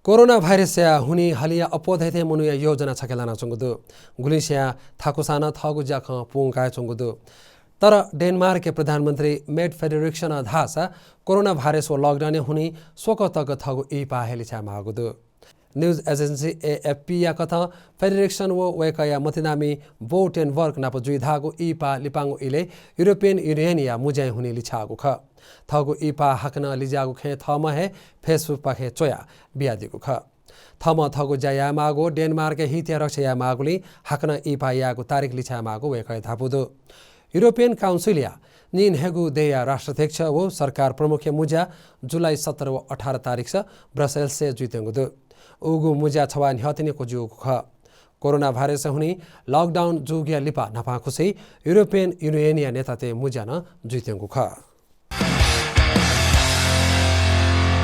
corona virus या हुनी हलिया अपोधैथे मनुया योजना छकेलाना चंगुदु गुलिसिया थाकुसाना थगु जाख पुंगाय चंगुदु तर डेनमार्क के प्रधानमंत्री मेट फेडरिक्सन धासा कोरोना भाइरस व लॉकडाउन हुनी सोक तक थगु इपा हेलिछा मागुदु न्यूज एजेंसी AFP या कथा फेडरेक्सन वो वेकया मथिनामी वोट एंड वर्क नाप जुइधागु इपा लिपांगु इले यूरोपियन यूनियन या मुजाइ हुने लिछागु ख थगु इपा हकन लिजागु खे थम हे फेसबुक पाखे चोया बियादिगु ख थम थगु जाया मागु डेनमार्क हित्या रक्षया मागुली हकन इपा यागु तारिख लिछा मागु वेकय थापुदु यूरोपियन काउंसिल या निन हेगु देया राष्ट्राध्यक्ष वो सरकार प्रमुख मुजा जुलाई 17 व 18 तारिख से ब्रसेल्स से जुइतेंगुदु उगु मुजा छवा न्हतिने को जुगु ख कोरोना भाइरस हुनी लॉकडाउन जुगिया लिपा नफा खुसै यूरोपियन यूनियन या नेताते मुजा न जुइतेंगु ख